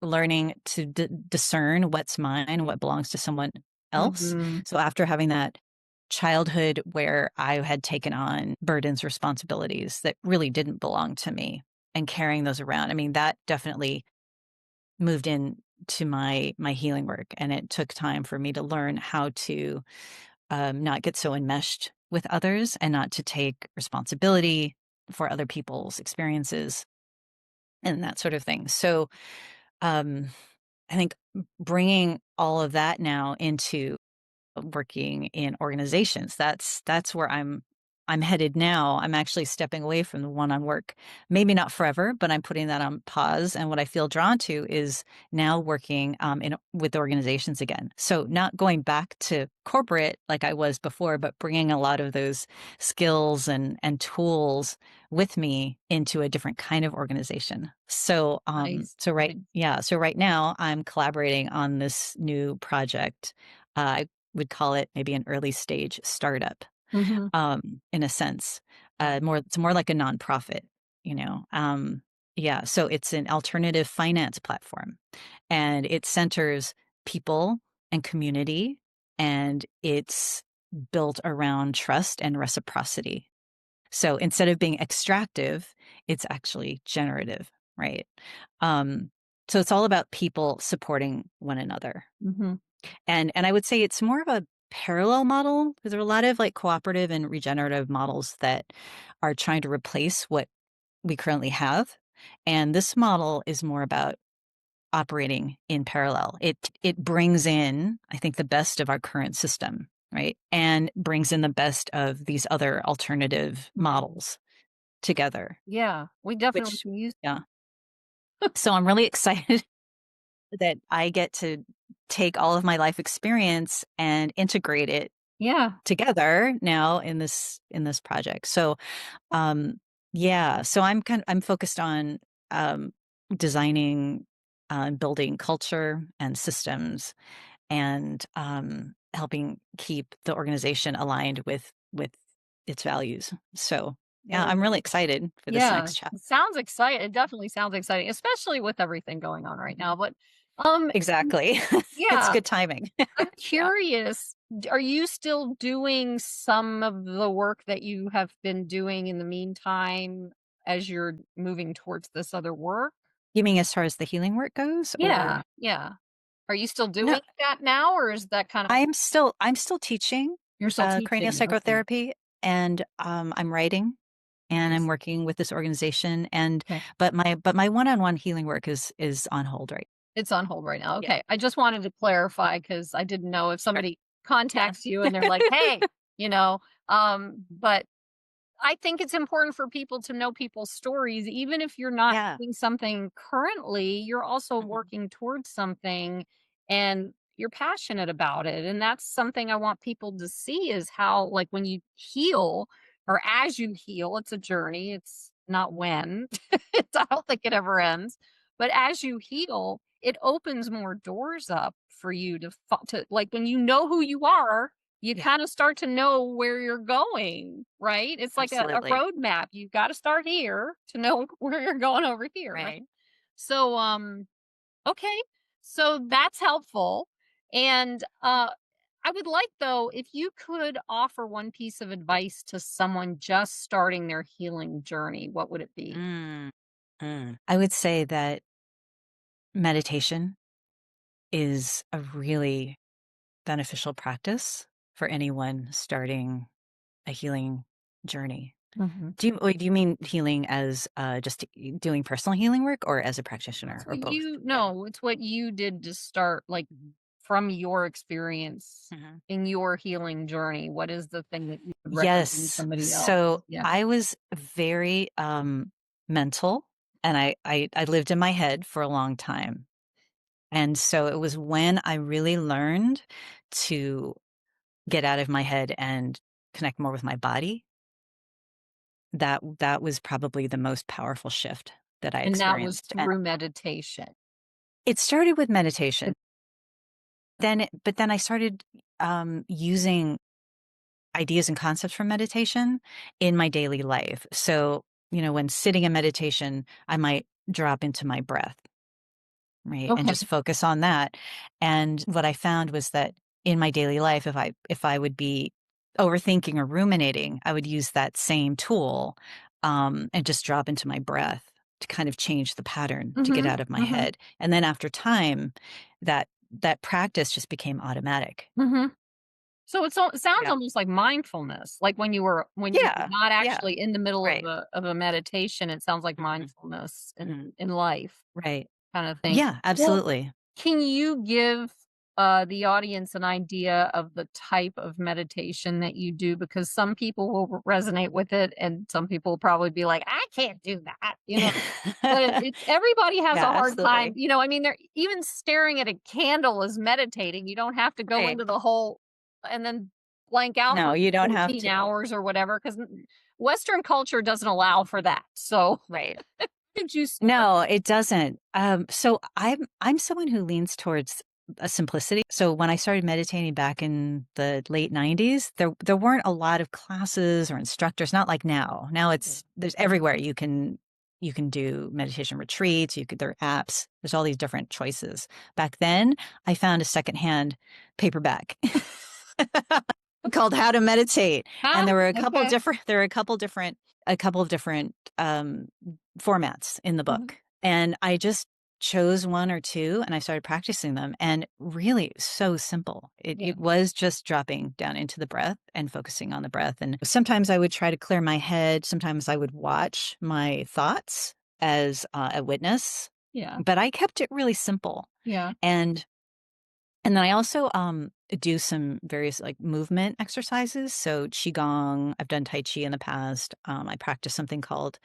Learning to discern what's mine, what belongs to someone else. Mhm. So after having that childhood where I had taken on burdens, responsibilities that really didn't belong to me and carrying those around. I mean, that definitely moved in to my healing work, and it took time for me to learn how to not get so enmeshed with others and not to take responsibility for other people's experiences and that sort of thing. So um, I think bringing all of that now into working in organizations. That's where I'm headed now. I'm actually stepping away from the one-on work. Maybe not forever, but I'm putting that on pause. And what I feel drawn to is now working in with organizations again. So not going back to corporate like I was before, but bringing a lot of those skills and tools with me into a different kind of organization. So Nice, right, nice. yeah, so right now I'm collaborating on this new project. I would call it maybe an early stage startup, Mhm. in a sense. It's more like a nonprofit, you know. Yeah, so it's an alternative finance platform, and it centers people and community, and it's built around trust and reciprocity. So instead of being extractive, it's actually generative, right? Um, so it's all about people supporting one another. Mhm. And I would say it's more of a parallel model because there are a lot of like cooperative and regenerative models that are trying to replace what we currently have. And this model is more about operating in parallel. It brings in, I think, the best of our current system, right? And brings in the best of these other alternative models together, Yeah, we definitely which can use. yeah. So I'm really excited that I get to take all of my life experience and integrate it Yeah. together now in this project. So, um, yeah, so I'm focused on um, designing, building culture and systems, and helping keep the organization aligned with its values. So, yeah, I'm really excited for this Yeah, next chapter. it sounds exciting. It definitely sounds exciting, especially with everything going on right now, but, um, Exactly, it's yeah, good timing. I'm Yeah. curious, are you still doing some of the work that you have been doing in the meantime as you're moving towards this other work? You mean as far as the healing work goes, Yeah, or yeah. Are you still no? doing that now, or is that kind of I'm still teaching, you're still teaching? Okay, craniopsychotherapy, and, I'm writing, and I'm nice. working with this organization, and Okay. but my one-on-one healing work is on hold, right? It's on hold right now, Yeah, okay. I just wanted to clarify because I didn't know if sure. somebody Yeah. contacts you and they're like, "Hey," you know, but I think it's important for people to know people's stories, even if you're not Yeah. doing something currently, you're also Mhm. working towards something and you're passionate about it. And that's something I want people to see is how, like, when you heal, or as you heal, it's a journey. It's not when. I don't think it ever ends. But as you heal, it opens more doors up for you to like when you know who you are, you Yeah, kind of start to know where you're going, right? It's like a absolutely. roadmap. You've got to start here to know where you're going over here, Right. right? So, okay. So that's helpful. And I would like though if you could offer one piece of advice to someone just starting their healing journey, what would it be? Mm, I would say that meditation is a really beneficial practice for anyone starting a healing journey. Mhm. Do you mean healing as, just doing personal healing work or as a practitioner It's or what both? you Yeah. no, it's what you did to start like from your experience Mhm. in your healing journey. What is the thing that you would recommend Yes. somebody else? So Yeah. I was very, mental, and I lived in my head for a long time. And so it was when I really learned to get out of my head and connect more with my body, that was probably the most powerful shift that I And that was experienced. And through meditation. it started with meditation. It- But then I started, using ideas and concepts from meditation in my daily life. So, when sitting in meditation, I might drop into my breath, right? And Okay. just focus on that. And what I found was that in my daily life, if I would be overthinking or ruminating, I would use that same tool, and just drop into my breath to kind of change the pattern to get Mhm. out of my Mhm. head. And then after time, that practice just became automatic. Mhm. So it sounds Yeah. almost like mindfulness, like when you're Yeah. not Yeah. actually in the middle Right. of a meditation, it sounds like Mhm. mindfulness Mhm. in life Right. kind of thing. Yeah, Well, absolutely. can you give, the audience an idea of the type of meditation that you do? Because some people will resonate with it, and some people will probably be like, "I can't do that," you know? But it's everybody has a Yeah, hard time, absolutely. I mean, they're even staring at a candle is meditating. You don't have to go Right. into the whole and then blank out No, for you don't have 14 to. hours or whatever, 'cause Western culture doesn't allow for that. So, Right. did you start? No, it doesn't. So I'm someone who leans towards a simplicity. So when I started meditating back in the late 90s, there weren't a lot of classes or instructors, not like now. Now there's everywhere you can do meditation retreats, there are apps, there's all these different choices. Back then, I found a secondhand paperback called How to Meditate, and Huh? Okay. there were a couple of different formats in the Mhm. book, and I just chose one or two, and I started practicing them, and really so simple. It Yeah. it was just dropping down into the breath and focusing on the breath, and sometimes I would try to clear my head, sometimes I would watch my thoughts as a witness, Yeah. but I kept it really simple, Yeah. and then I also, do some various, like, movement exercises, so qigong, I've done tai chi in the past, I practice something called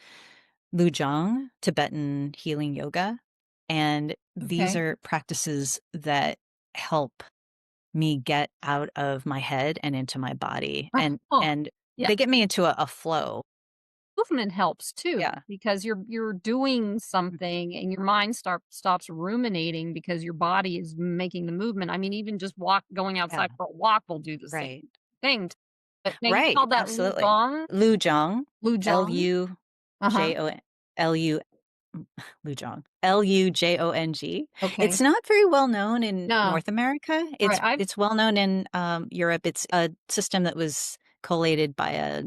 Lujong, Tibetan healing yoga, and these Okay. are practices that help me get out of my head and into my body, Oh, and yeah. they get me into a flow. Movement helps too Yeah. because you're doing Mm, something and your mind stops ruminating because your body is making the movement. I mean, even just going yeah, outside for a walk will do the right. same thing. But now you Right, call that absolutely. Lugong? Lujong, Lujong? Uh-huh. Lujong, Lu Lujong, Lujong. Okay. It's not very well known in No. North America. Right. It's well known in, Europe. It's a system that was collated by a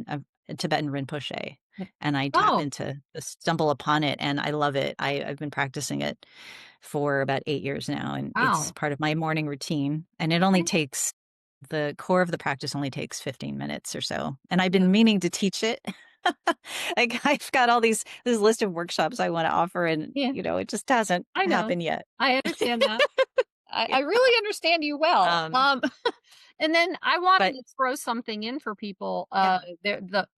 Tibetan Rinpoche, and I Oh, happened to stumble upon it, and I love it. I've been practicing it for about 8 years now, and it's wow. part of my morning routine, and Okay. the core of the practice only takes 15 minutes or so, and I've Yeah. been meaning to teach it. Like, I've got all this list of workshops I wanna offer, and, Yeah. it just hasn't I know. happened yet. I understand that. Yeah, I really understand you well. um, And then I wanted but to throw something in for people. yeah,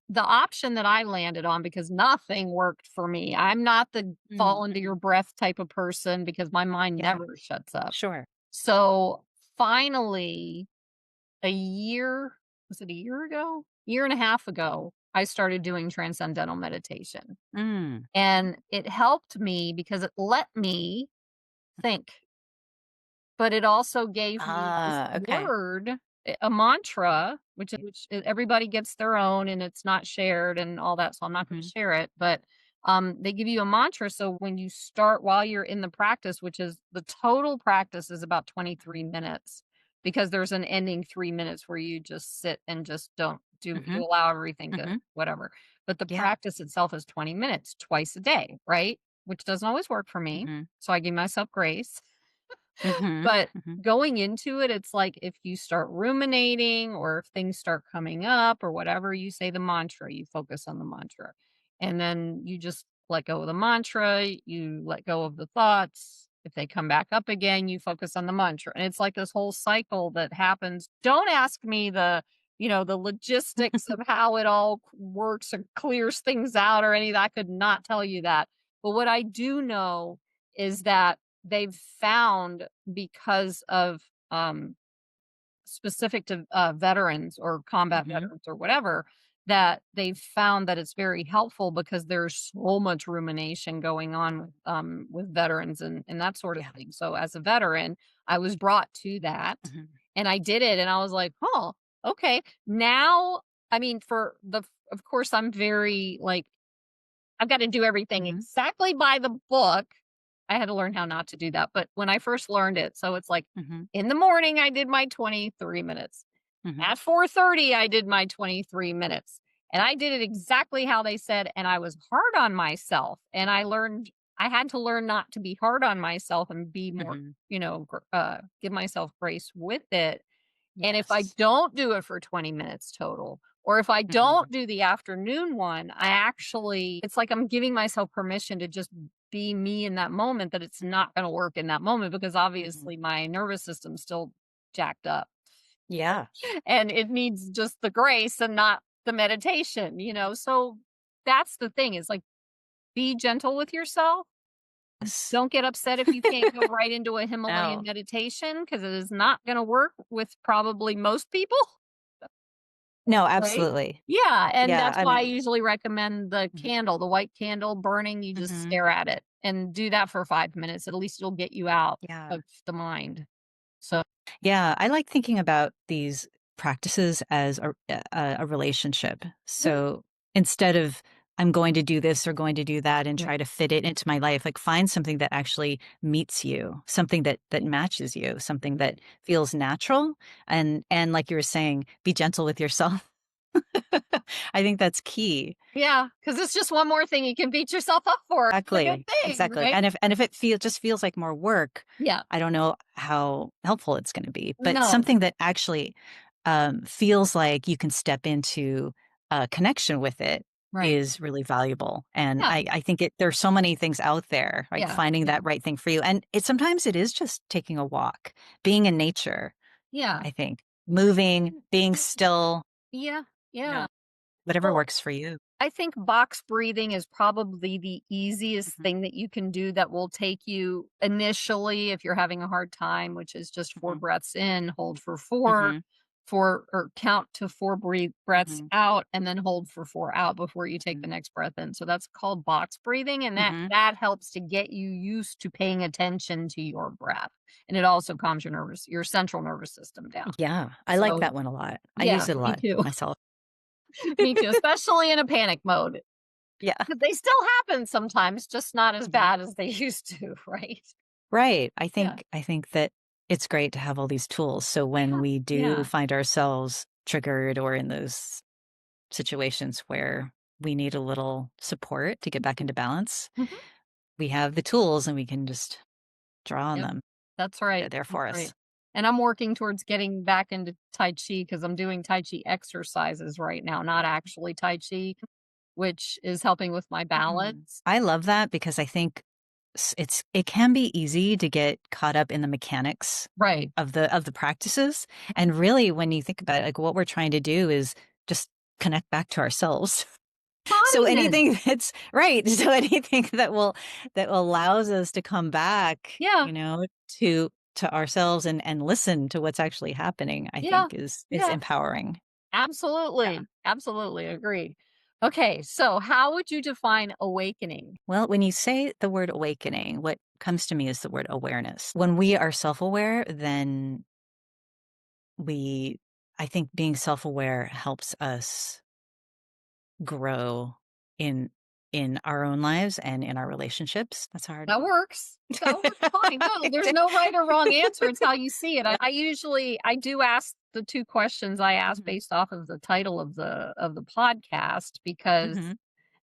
The option that I landed on because nothing worked for me. I'm not the fall into your mhm, breath type of person because my mind yeah, never shuts up. sure. So finally, a year was it a year ago? Year and a half ago. I started doing transcendental meditation. Mm. And it helped me because it let me think, but it also gave me this Ah, okay. word, a mantra, which everybody gets their own and it's not shared and all that, so I'm not gonna Mhm. share it, but, they give you a mantra, so when you start while you're in the practice, which is the total practice is about 23 minutes, because there's an ending 3 minutes where you just sit and just don't do you Mhm. allow everything to Mhm. whatever, but the Yeah. practice itself is 20 minutes twice a day, right? Which doesn't always work for me, Mhm. so I give myself grace. Mhm. But Mhm. going into it, it's like if you start ruminating or if things start coming up or whatever, you say the mantra, you focus on the mantra. And then you just let go of the mantra, you let go of the thoughts. If they come back up again, you focus on the mantra. And it's like this whole cycle that happens. Don't ask me the logistics of how it all works or clears things out or any of that. I could not tell you that. But what I do know is that they've found because of, specific to, veterans or combat Mhm. veterans or whatever, that they've found that it's very helpful because there's so much rumination going on with veterans and that sort of Yeah. thing. So as a veteran, I was brought to that Mhm. and I did it and I was like, "Oh, okay." Now, I mean, for the of course, I'm very, like, I've got to do everything Mhm. exactly by the book. I had to learn how not to do that, but when I first learned it, so it's like Mhm. in the morning I did my 23 minutes. Mhm. At 4:30 I did my 23 minutes. And I did it exactly how they said and I was hard on myself and I had to learn not to be hard on myself and be more, Mhm. give myself grace with it and if I Yes. don't do it for 20 minutes total, or if I Mhm. don't do the afternoon one, it's like I'm giving myself permission to just be me in that moment, that it's not going to work in that moment because Mhm. obviously my nervous system's still jacked up Yeah. and it needs just the grace and not the meditation. So that's the thing is like be gentle with yourself. Yes. Don't get upset if you can't go right into a Himalayan No. meditation because it is not going to work with probably most people. No, Right? absolutely. Yeah, and Yeah, that's I why I mean usually recommend the Mhm. candle, the white candle burning, you just Mhm. stare at it and do that for 5 minutes, at least it'll get you out Yeah. of the mind. So Yeah, I like thinking about these practices as a relationship. yeah, So instead of I'm going to do this or going to do that and yeah, try to fit it into my life, like find something that actually meets you, something that matches you, something that feels natural and like you were saying, be gentle with yourself. I think that's key. yeah, because it's just one more thing you can beat yourself up for. It's a good Exactly, thing, exactly, right? and if it just feels like more work, Yeah. I don't know how helpful it's gonna be, but No. something that actually, feels like you can step into a connection with it Right. is really valuable, and Yeah, I think there's so many things out there, like yeah, finding yeah, that right thing for you, and sometimes it is just taking a walk, being in nature, yeah. I think, moving, being still, Yeah, yeah, yeah. whatever Well, works for you. I think box breathing is probably the easiest Mhm, thing that you can do that will take you initially if you're having a hard time, which is just 4 mhm, breaths in, hold for 4, mhm, 4 or count to 4 breaths mhm, out, and then hold for 4 out before you take the mhm, next breath in. So that's called box breathing, and that mhm. that helps to get you used to paying attention to your breath. And it also calms your central nervous system down. Yeah, I like So that one a lot. I yeah, use it a me lot too. myself. Me too, especially in a panic mode. Yeah, But they still happen sometimes, just not as mhm. bad as they used to, right? Right. Yeah. I think that it's great to have all these tools, so when Yeah. we do Yeah. find ourselves triggered or in those situations where we need a little support to get back into balance, Mhm. we have the tools and we can just draw on Yep. them. That's They're right. there That's for right. us. And I'm working towards getting back into Tai Chi because I'm doing Tai Chi exercises right now, not actually Tai Chi, which is helping with my Mhm. balance. I love that because I think it can be easy to get caught up in the mechanics Right. of the practices, and really, when you think about it, like, what we're trying to do is just connect back to ourselves. So Embodiment. anything that's right, so anything that allows us to come back, Yeah. to ourselves and listen to what's actually happening, I Yeah. think is Yeah. empowering. Yeah. Absolutely. Absolutely. Agreed. Okay, so how would you define awakening? Well, when you say the word awakening, what comes to me is the word awareness. When we are self aware, then we, I think being self aware helps us grow in in our own lives and in our relationships. That's hard. That works. That works fine. No, there's no right or wrong answer. It's how you see it. Yeah. I do ask the 2 questions I ask Mhm, based off of the title of the podcast because mhm,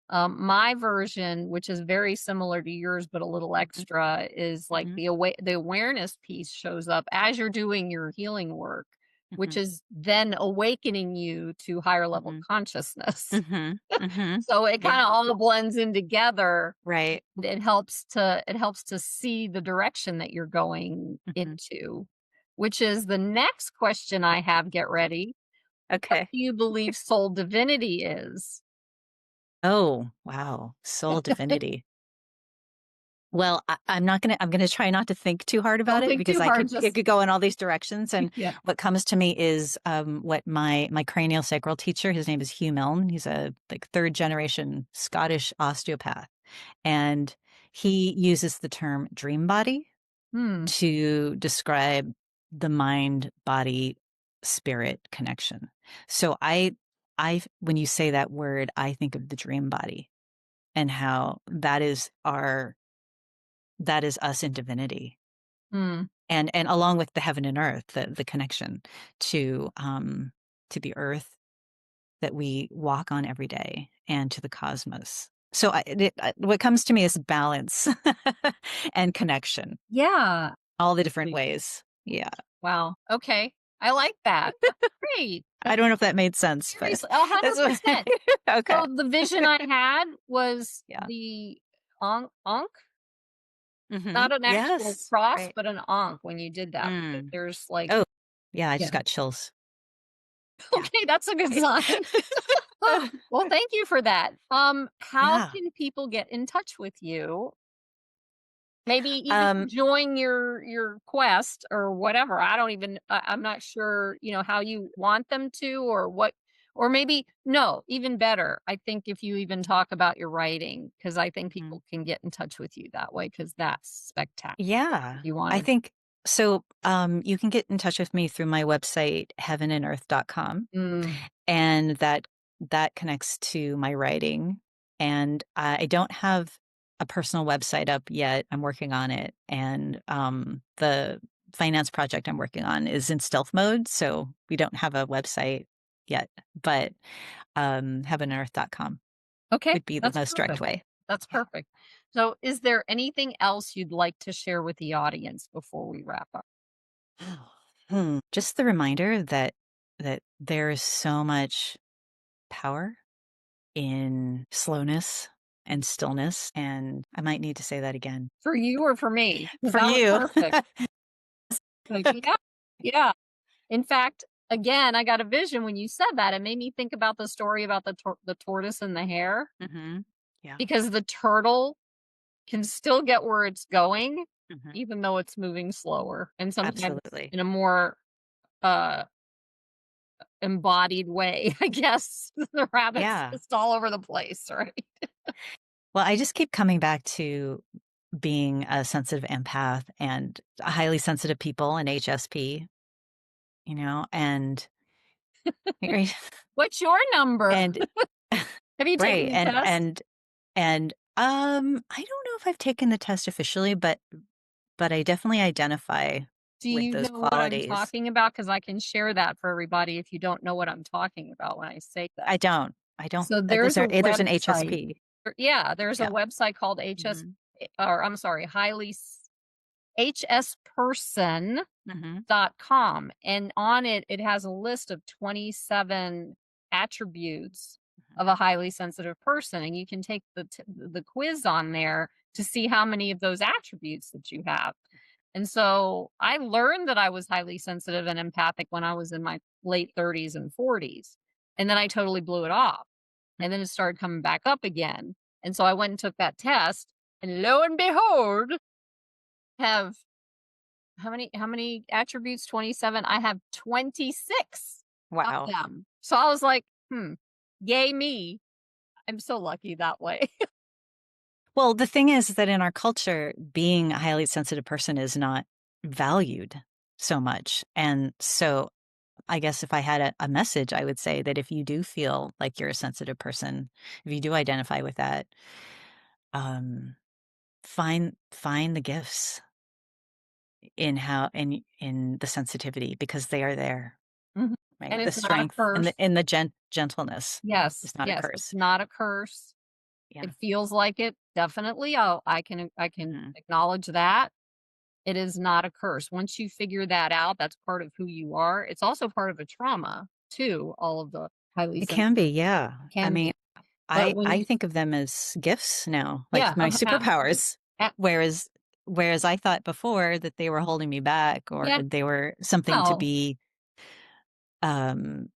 my version, which is very similar to yours but a little mhm, extra, is like mhm, the awareness piece shows up as you're doing your healing work, which mhm, is then awakening you to higher level mhm, consciousness. mhm, mhm. So it Yeah, kinda all blends in together. right. It helps to see the direction that you're going Mhm. into, which is the next question I have, get ready. What Okay. do you believe soul divinity is? Oh, wow. Soul divinity. Well, I'm gonna try not to think too hard about Don't it think because too I hard, it just could go in all these directions. And yeah. what comes to me is what my cranial sacral teacher, his name is Hugh Milne. He's a like third generation Scottish osteopath, and he uses the term dream body Hmm, to describe the mind body spirit connection. So when you say that word, I think of the dream body and how that is us in divinity, hmm, and along with the heaven and earth, the connection to the earth that we walk on every day and to the cosmos. So what comes to me is balance and connection, yeah. all the different Absolutely. ways. Yeah. Wow, okay. I like that. That's great. I don't know if that made sense, but Seriously, that's what 100%. okay. So the vision I had was Yeah. the Ankh, Mhm. not an actual Yes. cross, Right. but an Ankh when you did that, because Mm. there's like Oh, yeah, I yeah. just got chills. Yeah. Okay, that's a good sign. Well, thank you for that. How Yeah. can people get in touch with you? Maybe even to Um, join your quest or whatever. I don't even I'm not sure, how you want them to or what or maybe no, even better. I think if you even talk about your writing, because I think mhm. people can get in touch with you that way because that's spectacular Yeah, if you I wanted. think so. You can get in touch with me through my website, heavenandearth.com, Mm, and that connects to my writing. And I don't have a personal website up yet. I'm working on it, and the finance project I'm working on is in stealth mode, so we don't have a website yet. But heavenandearth.com okay, would be the that's most direct perfect. way. That's Yeah. perfect. So, is there anything else you'd like to share with the audience before we wrap up? Just the reminder that there is so much power in slowness and stillness, and I might need to say that again. For you or for me? 'Cause For that was you. perfect. Like, yeah, yeah. In fact, again, I got a vision when you said that. It made me think about the story about the tortoise and the hare, Mhm. Yeah. because the turtle can still get where it's going, Mhm. even though it's moving slower, and sometimes Absolutely. in a more, uh, embodied way, I guess. The rabbit's Yeah. just all over the place, right? Well, I just keep coming back to being a sensitive empath and highly sensitive people and HSP, and "What's your number? and Have you taken right, the test?" I don't know if I've taken the test officially, but I definitely identify Do with you those know what I'm qualities. talking about? Because I can share that for everybody if you don't know what I'm talking about when I say that. I don't, So there's a there's an website HSP. yeah, there's a Yeah. website called HS Mhm. or I'm sorry, hsperson.com, Mhm. and on it, it has a list of 27 attributes Mhm. of a highly sensitive person, and you can take the quiz on there to see how many of those attributes that you have. And so I learned that I was highly sensitive and empathic when I was in my late 30s and 40s. And then I totally blew it off. And then it started coming back up again. And so I went and took that test. And lo and behold, have how many attributes? 27. I have 26 of Wow. them. So I was like, yay me. I'm so lucky that way. Well, the thing is that in our culture, being a highly sensitive person is not valued so much. And so I guess if I had a message, I would say that if you do feel like you're a sensitive person, if you do identify with that, um, find the gifts in how in the sensitivity because they are there, Mhm. right? And The it's not a strength and curse. the gentleness Yes, is not a yes, it's curse. not a curse. Yeah. It feels like it, definitely. Oh, I can Mhm. acknowledge that. It is not a curse. Once you figure that out, that's part of who you are. It's also part of a trauma too, all of the highly It can be, sensitive yeah. I can mean, be. But when I you think of them as gifts now, like yeah, my absolutely. superpowers, A whereas I thought before that they were holding me back or yeah, they were something to no. be, um,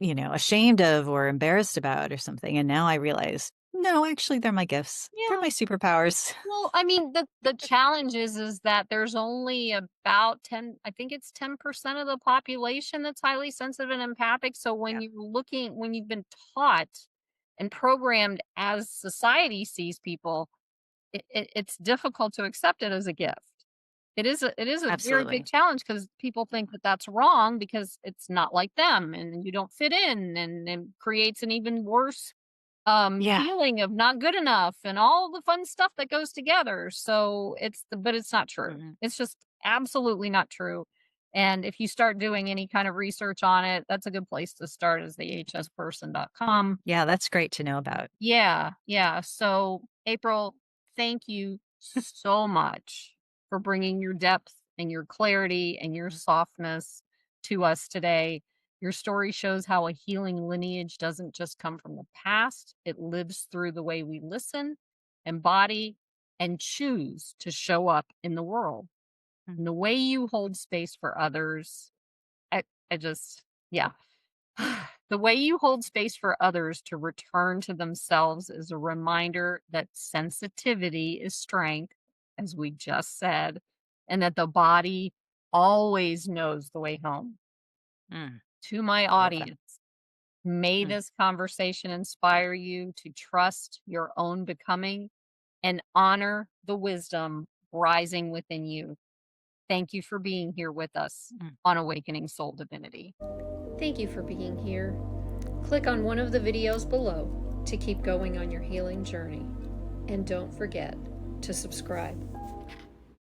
ashamed of or embarrassed about or something, and now I realize, no, actually, they're my gifts. They're Yeah. my superpowers. Well, I mean, the challenge is that there's only about 10, I think it's 10% of the population that's highly sensitive and empathic. So Yeah, when you've been taught and programmed as society sees people, it's difficult to accept it as a gift. It is a very big absolutely. challenge because people think that that's wrong because it's not like them and you don't fit in and creates an even worse Yeah. feeling of not good enough and all the fun stuff that goes together. So but it's not true. Mhm, It's just absolutely not true. And if you start doing any kind of research on it, that's a good place to start is the hsperson.com. yeah, that's great to know about. Yeah, yeah. So, April, thank you so much for bringing your depth and your clarity and your Mm, softness to us today. Your story shows how a healing lineage doesn't just come from the past, it lives through the way we listen, embody, and choose to show up in the world. mm, And the way you hold space for others, I just, yeah. The way you hold space for others to return to themselves is a reminder that sensitivity is strength, as we just said, and that the body always knows the way home. mm, To my I love that. audience, may Mm, this conversation inspire you to trust your own becoming and honor the wisdom rising within you. Thank you for being here with us mm. on Awakening Soul Divinity. Thank you for being here. Click on one of the videos below to keep going on your healing journey. And don't forget to subscribe.